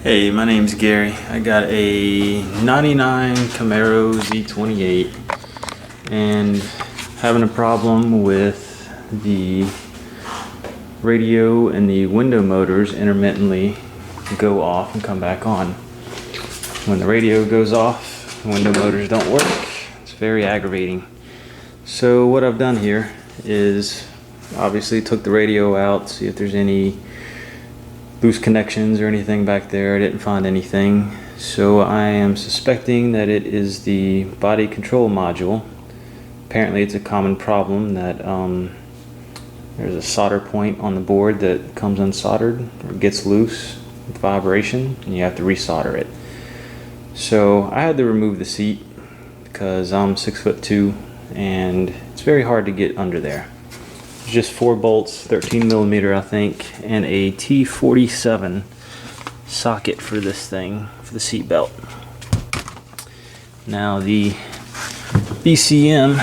Hey, my name's Gary. I got a 99 Camaro Z28 and having a problem with the radio and the window motors intermittently go off and come back on. When the radio goes off, the window motors don't work. It's very aggravating. So what I've done here is obviously took the radio out, see if there's any loose connections or anything back there. I didn't find anything, so I am suspecting that it is the body control module. Apparently it's a common problem that there's a solder point on the board that comes unsoldered or gets loose with vibration and you have to resolder it. So I had to remove the seat because I'm 6'2" and it's very hard to get under there. Just 4 bolts, 13mm I think, and a T47 socket for this thing, for the seat belt. Now the BCM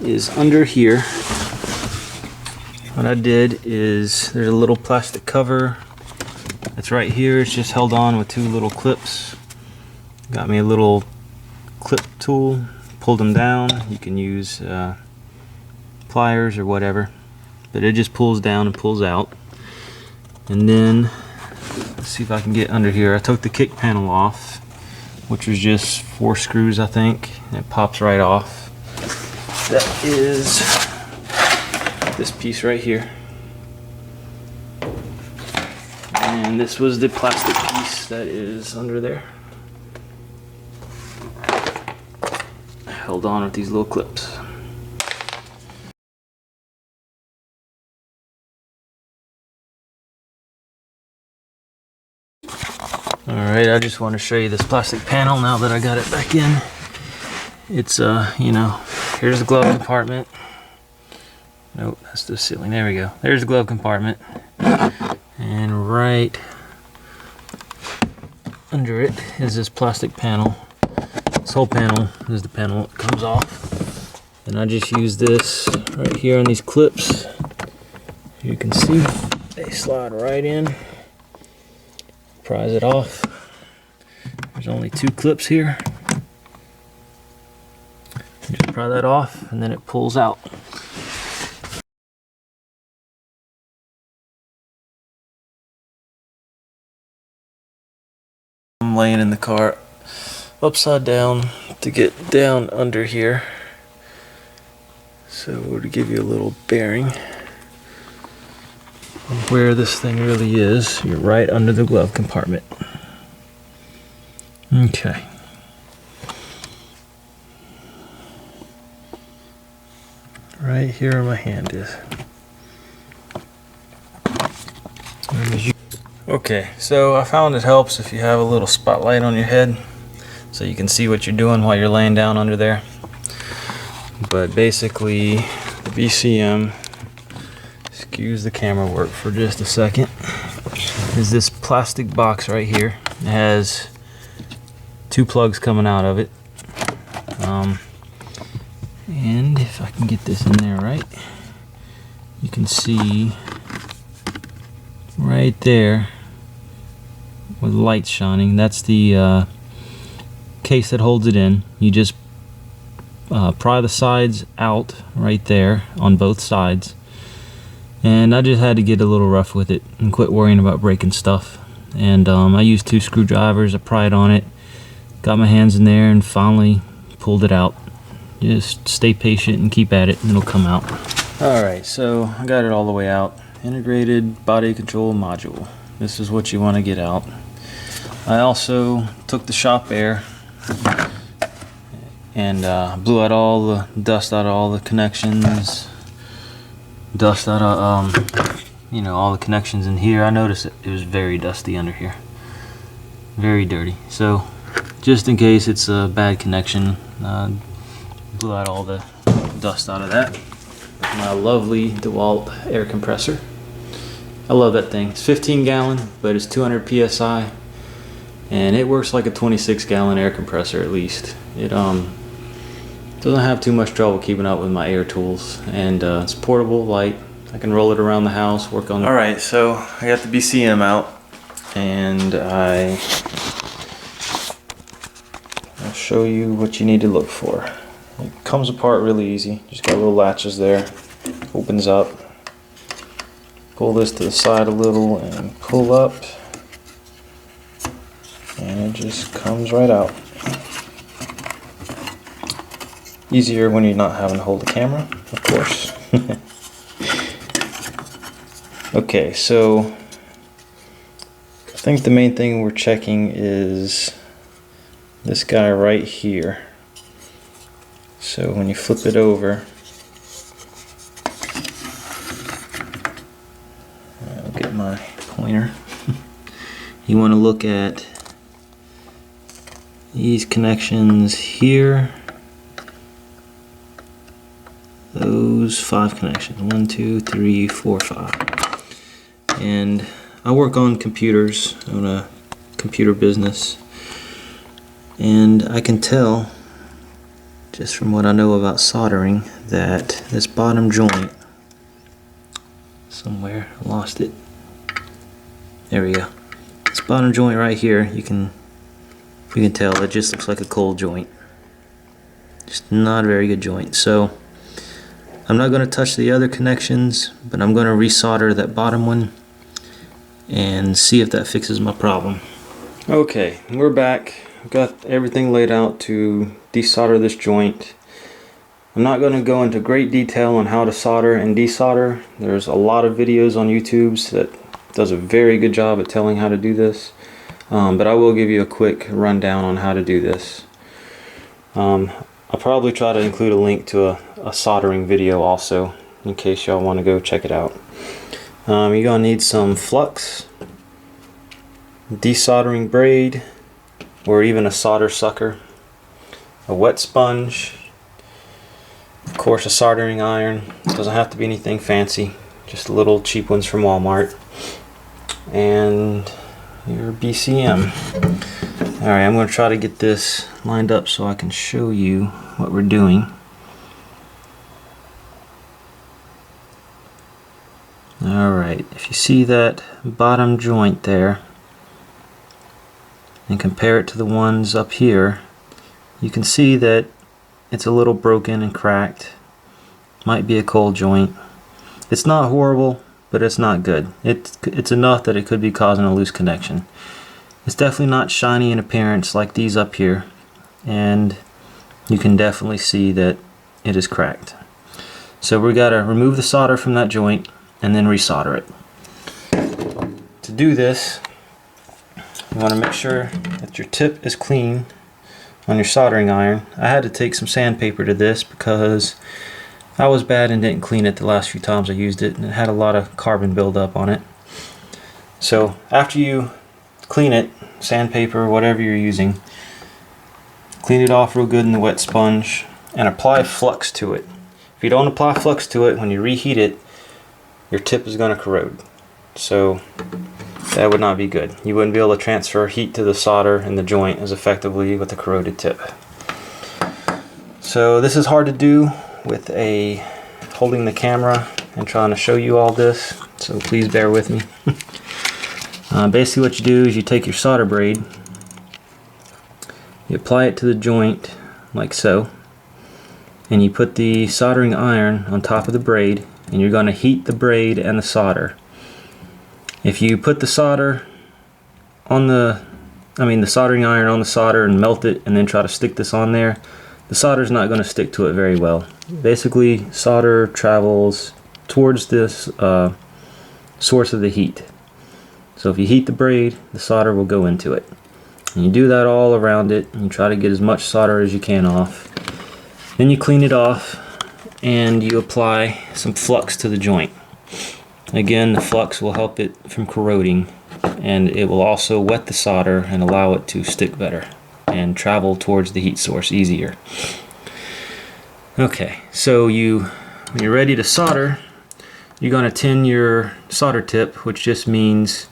is under here. What I did is there's a little plastic cover that's right here. It's just held on with 2 little clips. Got me a little clip tool, pulled them down. You can use pliers or whatever, but it just pulls down and pulls out. And then let's see if I can get under here. I took the kick panel off, which was just 4 screws I think, and it pops right off. That is this piece right here, and this was the plastic piece that is under there, held on with these little clips. Alright, I just want to show you this plastic panel now that I got it back in. It's you know, here's the glove compartment. Nope, that's the ceiling. There we go. There's the glove compartment. And right under it is this plastic panel. This whole panel is the panel that comes off. And I just use this right here on these clips. You can see they slide right in. Prise it off. There's only 2 clips here. Just pry that off and then it pulls out. I'm laying in the car upside down to get down under here. So to give you a little bearing where this thing really is, you're right under the glove compartment. Okay. Right here where my hand is. Okay, so I found it helps if you have a little spotlight on your head so you can see what you're doing while you're laying down under there. But basically, the BCM, excuse the camera work for just a second, is this plastic box right here. It has 2 plugs coming out of it. And if I can get this in there right, you can see right there with the light shining, that's the case that holds it in. You just pry the sides out right there on both sides. And I just had to get a little rough with it and quit worrying about breaking stuff. And I used 2 screwdrivers, I pried on it, got my hands in there and finally pulled it out. Just stay patient and keep at it and it'll come out. Alright, so I got it all the way out. Integrated body control module. This is what you want to get out. I also took the shop air and blew out all the dust out of all the connections. Dust out of you know, all the connections in here. I noticed it was very dusty under here, very dirty. So just in case it's a bad connection, blew out all the dust out of that with my lovely DeWalt air compressor. I love that thing. It's 15 gallon, but it's 200 psi, and it works like a 26 gallon air compressor at least. It doesn't have too much trouble keeping up with my air tools, and it's portable, light. I can roll it around the house, work on it. Alright, so I got the BCM out. and I'll show you what you need to look for. It comes apart really easy. Just got little latches there. Opens up. Pull this to the side a little and pull up, and it just comes right out. Easier when you're not having to hold the camera, of course. Okay, so I think the main thing we're checking is this guy right here. So when you flip it over, I'll get my pointer. You want to look at these connections here. Those 5 connections. 1, 2, 3, 4, 5. And I work on computers, on a computer business, and I can tell just from what I know about soldering that this bottom joint somewhere, I lost it. There we go. This bottom joint right here, you can tell it just looks like a cold joint. Just not a very good joint. So I'm not going to touch the other connections, but I'm going to resolder that bottom one and see if that fixes my problem. Okay, we're back. I've got everything laid out to desolder this joint. I'm not going to go into great detail on how to solder and desolder. There's a lot of videos on YouTube that does a very good job at telling how to do this, but I will give you a quick rundown on how to do this. I'll probably try to include a link to a soldering video also, in case y'all want to go check it out. You're going to need some flux, desoldering braid, or even a solder sucker, a wet sponge, of course a soldering iron. It doesn't have to be anything fancy, just little cheap ones from Walmart, and your BCM. Alright, I'm going to try to get this lined up so I can show you what we're doing. Alright, if you see that bottom joint there and compare it to the ones up here, you can see that it's a little broken and cracked. Might be a cold joint. It's not horrible, but it's not good. It's enough that it could be causing a loose connection. It's definitely not shiny in appearance like these up here, and you can definitely see that it is cracked. So we got to remove the solder from that joint and then resolder it. To do this, you want to make sure that your tip is clean on your soldering iron. I had to take some sandpaper to this because I was bad and didn't clean it the last few times I used it, and it had a lot of carbon buildup on it. So after you clean it, sandpaper, whatever you're using, clean it off real good in the wet sponge and apply flux to it. If you don't apply flux to it, when you reheat it, your tip is going to corrode. So that would not be good. You wouldn't be able to transfer heat to the solder in the joint as effectively with a corroded tip. So this is hard to do with holding the camera and trying to show you all this, so please bear with me. Basically what you do is you take your solder braid, you apply it to the joint like so, and you put the soldering iron on top of the braid, and you're going to heat the braid and the solder. If you put the solder on the soldering iron on the solder and melt it and then try to stick this on there, the solder's not going to stick to it very well. Basically, solder travels towards this source of the heat. So if you heat the braid, the solder will go into it. And you do that all around it, and you try to get as much solder as you can off. Then you clean it off, and you apply some flux to the joint. Again, the flux will help it from corroding, and it will also wet the solder and allow it to stick better and travel towards the heat source easier. Okay, so when you're ready to solder, you're going to tin your solder tip, which just means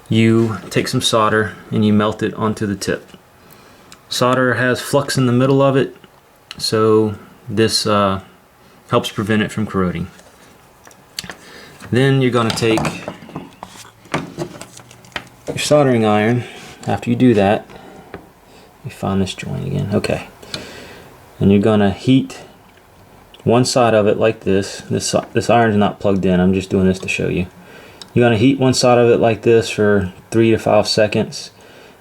you take some solder and you melt it onto the tip. Solder has flux in the middle of it, so this helps prevent it from corroding. Then you're going to take your soldering iron, after you do that, let me find this joint again. Okay. And you're gonna heat one side of it like this. This iron's not plugged in. I'm just doing this to show you. You're gonna heat one side of it like this for 3 to 5 seconds,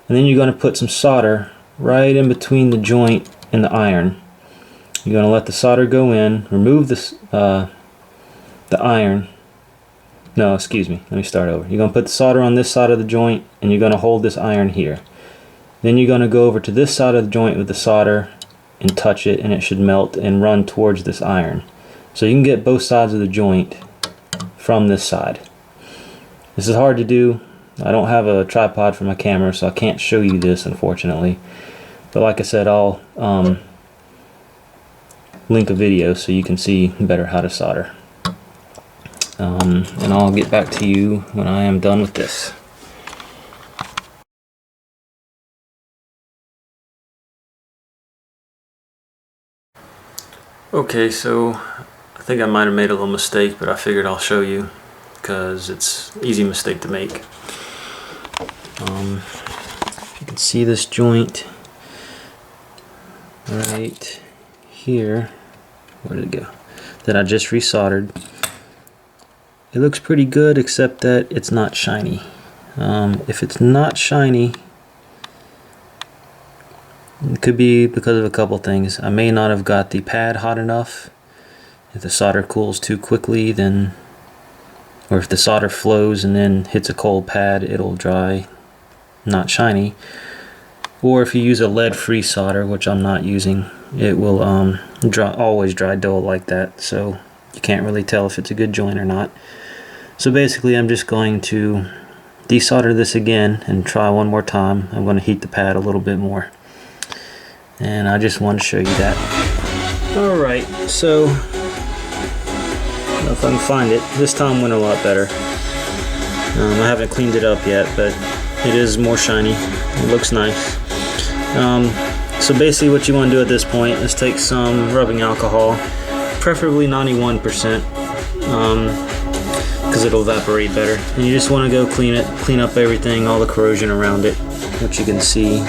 and then you're gonna put some solder right in between the joint and the iron. You're gonna let the solder go in, remove this the iron. No, excuse me. Let me start over. You're gonna put the solder on this side of the joint, and you're gonna hold this iron here. Then you're gonna go over to this side of the joint with the solder and touch it, and it should melt and run towards this iron. So you can get both sides of the joint from this side. This is hard to do. I don't have a tripod for my camera, so I can't show you this, unfortunately. But like I said, I'll link a video so you can see better how to solder. And I'll get back to you when I am done with this. Okay, so I think I might have made a little mistake, but I figured I'll show you because it's an easy mistake to make. You can see this joint right here. Where did it go? That I just resoldered. It looks pretty good, except that it's not shiny. If it's not shiny, it could be because of a couple things. I may not have got the pad hot enough. If the solder cools too quickly, then, or if the solder flows and then hits a cold pad, it'll dry not shiny. Or if you use a lead-free solder, which I'm not using, it will always dry dull like that. So you can't really tell if it's a good joint or not. So basically, I'm just going to desolder this again and try one more time. I'm going to heat the pad a little bit more. And I just wanted to show you that. Alright, so, I don't know if I can find it. This time went a lot better. I haven't cleaned it up yet, but it is more shiny. It looks nice. So basically what you want to do at this point is take some rubbing alcohol, preferably 91%, because it'll evaporate better. And you just want to go clean up everything, all the corrosion around it, which you can see.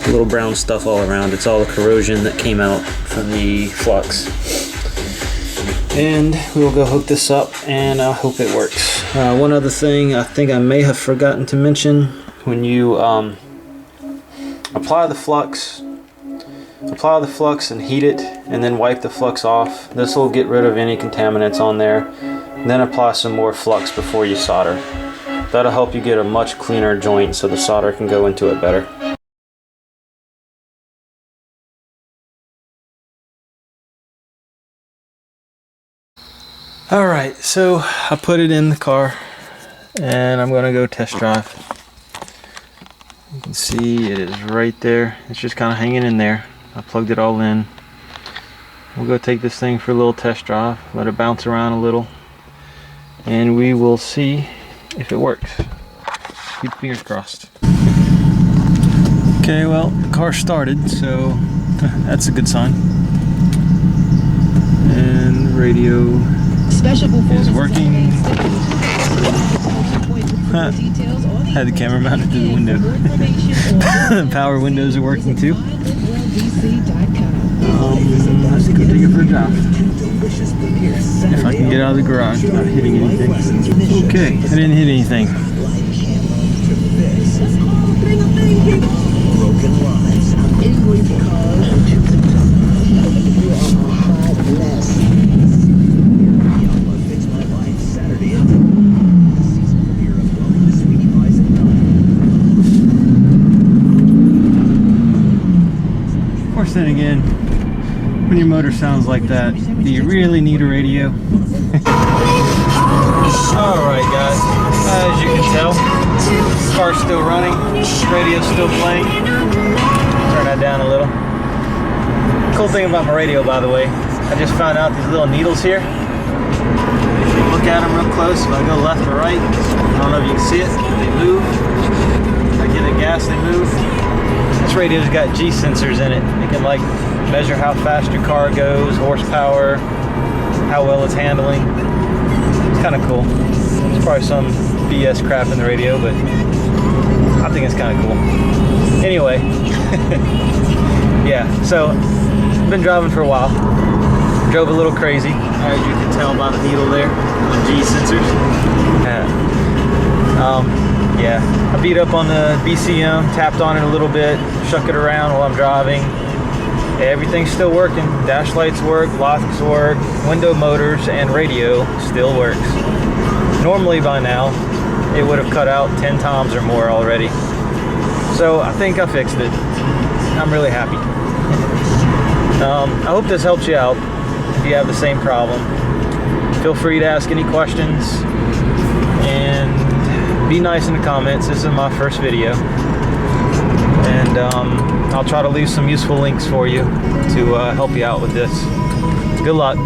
Little brown stuff all around. It's all the corrosion that came out from the flux. And we'll go hook this up, and I hope it works. One other thing I think I may have forgotten to mention: when you apply the flux and heat it, and then wipe the flux off. This will get rid of any contaminants on there. Then apply some more flux before you solder. That'll help you get a much cleaner joint, so the solder can go into it better. Alright, so I put it in the car and I'm going to go test drive. You can see it is right there. It's just kind of hanging in there. I plugged it all in. We'll go take this thing for a little test drive, let it bounce around a little, and we will see if it works. Keep fingers crossed. Okay, well, the car started, so that's a good sign. And the radio is working. Had the camera mounted to the window. The power windows are working too. Let's go take it for a drive. If I can get out of the garage without hitting anything. Okay, I didn't hit anything. Then again, when your motor sounds like that, do you really need a radio? Alright guys, as you can tell, the car's still running, radio's still playing. Turn that down a little. Cool thing about my radio, by the way, I just found out these little needles here. If you look at them real close, if I go left or right, I don't know if you can see it, they move. If I give it gas, they move. This radio's got G sensors in it. It can like measure how fast your car goes, horsepower, how well it's handling. It's kind of cool. There's probably some BS crap in the radio, but I think it's kind of cool. Anyway, yeah, so been driving for a while. Drove a little crazy, as you can tell by the needle there, the G sensors. Yeah, I beat up on the BCM, tapped on it a little bit, shook it around while I'm driving. Everything's still working. Dash lights work, locks work, window motors and radio still works. Normally by now, it would have cut out 10 times or more already. So I think I fixed it. I'm really happy. I hope this helps you out if you have the same problem. Feel free to ask any questions and be nice in the comments. This is my first video. And I'll try to leave some useful links for you to help you out with this. Good luck.